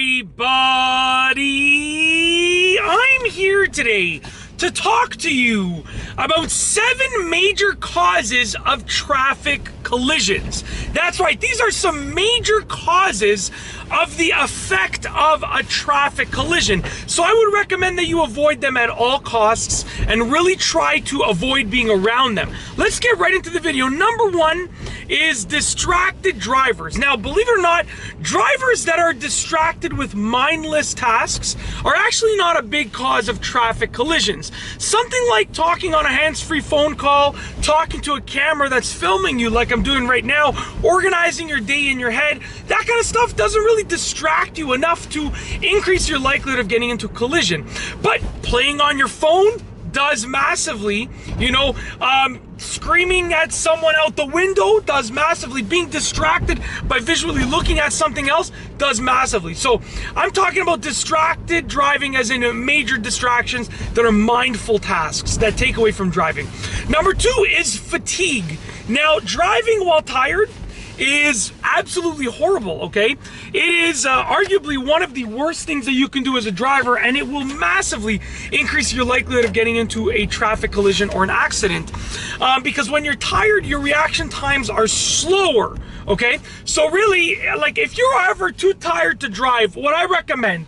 everybody! I'm here today to talk to you about 7 major causes of traffic collisions. That's right, these are some major causes of the effect of a traffic collision. So I would recommend that you avoid them at all costs and really try to avoid being around them. Let's get right into the video. Number 1 is distracted drivers. Now, believe it or not, drivers that are distracted with mindless tasks are actually not a big cause of traffic collisions. Something like talking on a hands-free phone call, talking to a camera that's filming you like I'm doing right now, organizing your day in your head, that kind of stuff doesn't really distract you enough to increase your likelihood of getting into a collision. But playing on your phone does massively, screaming at someone out the window does massively, being distracted by visually looking at something else does massively. So I'm talking about distracted driving as in major distractions that are mindful tasks that take away from driving. Number 2 is fatigue. Now, driving while tired is absolutely horrible, okay? It is arguably one of the worst things that you can do as a driver, and it will massively increase your likelihood of getting into a traffic collision or an accident. Because when you're tired, your reaction times are slower, okay? So really, like, if you're ever too tired to drive, what I recommend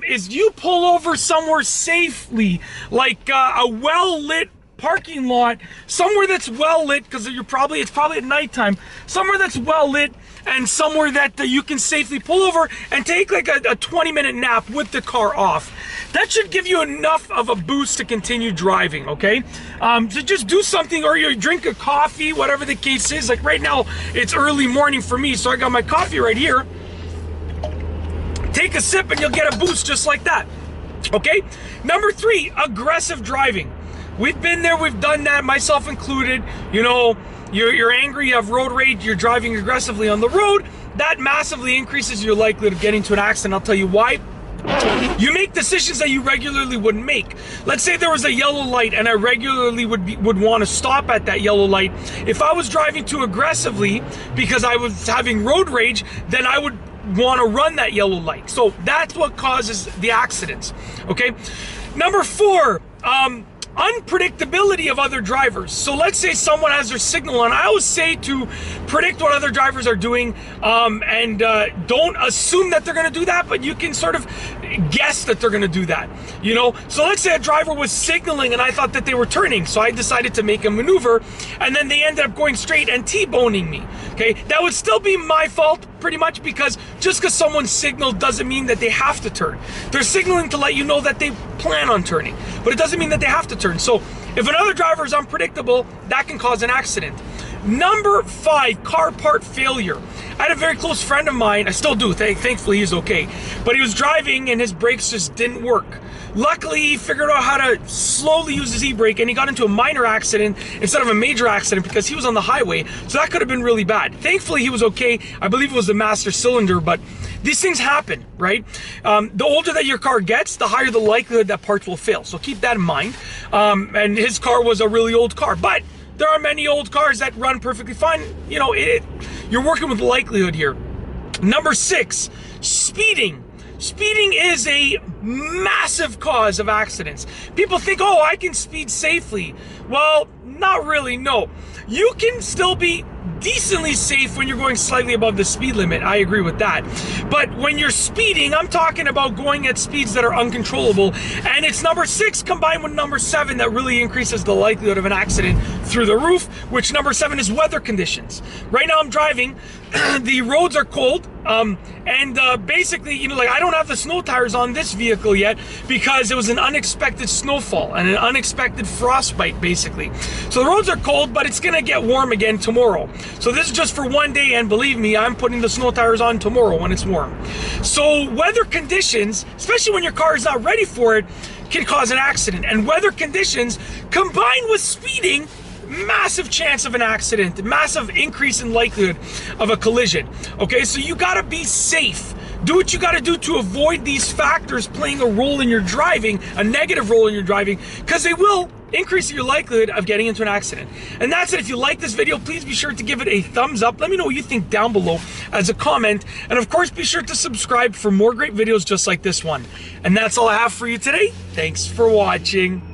is you pull over somewhere safely, like a well-lit parking lot, somewhere that's well lit, because it's probably at nighttime, somewhere that's well lit and somewhere that you can safely pull over and take like a 20-minute nap with the car off. That should give you enough of a boost to continue driving, okay? So just do something, or you drink a coffee, whatever the case is. Like right now, it's early morning for me, so I got my coffee right here. Take a sip and you'll get a boost just like that, okay? Number 3, aggressive driving. We've been there, we've done that, myself included. You're angry, you have road rage, you're driving aggressively on the road. That massively increases your likelihood of getting into an accident. I'll tell you why. You make decisions that you regularly wouldn't make. Let's say there was a yellow light and I regularly would want to stop at that yellow light. If I was driving too aggressively because I was having road rage, then I would want to run that yellow light. So that's what causes the accidents, okay? Number 4, unpredictability of other drivers. So let's say someone has their signal on. I always say to predict what other drivers are doing, and don't assume that they're going to do that, but you can sort of guess that they're going to do that. So let's say a driver was signaling and I thought that they were turning, so I decided to make a maneuver, and then they ended up going straight and T-boning me. Okay, that would still be my fault pretty much, because just because someone signaled doesn't mean that they have to turn. They're signaling to let you know that they plan on turning, but it doesn't mean that they have to turn. So if another driver is unpredictable, that can cause an accident. Number 5, car part failure. I had a very close friend of mine, I still do, thankfully he's okay, but he was driving and his brakes just didn't work. Luckily, he figured out how to slowly use his e-brake, and he got into a minor accident instead of a major accident because he was on the highway, so that could have been really bad. Thankfully, he was okay. I believe it was the master cylinder, but these things happen, right? The older that your car gets, the higher the likelihood that parts will fail, so keep that in mind. And his car was a really old car, but there are many old cars that run perfectly fine. You're working with likelihood here. Number 6, speeding. Speeding is a massive cause of accidents. People think, oh, I can speed safely. Well, not really, no. You can still be decently safe when you're going slightly above the speed limit. I agree with that. But when you're speeding, I'm talking about going at speeds that are uncontrollable. And it's number 6 combined with number 7 that really increases the likelihood of an accident through the roof, which number 7 is weather conditions. Right now I'm driving, the roads are cold, and basically, I don't have the snow tires on this vehicle yet because it was an unexpected snowfall and an unexpected frostbite, basically. So the roads are cold, but it's gonna get warm again tomorrow. So this is just for one day, and believe me, I'm putting the snow tires on tomorrow when it's warm. So weather conditions, especially when your car is not ready for it, can cause an accident. And weather conditions combined with speeding, massive chance of an accident, massive increase in likelihood of a collision. Okay, so you gotta be safe. Do what you gotta do to avoid these factors playing a role in your driving, a negative role in your driving, because they will increasing your likelihood of getting into an accident. And that's it. If you like this video, please be sure to give it a thumbs up. Let me know what you think down below as a comment. And of course, be sure to subscribe for more great videos just like this one. And that's all I have for you today. Thanks for watching.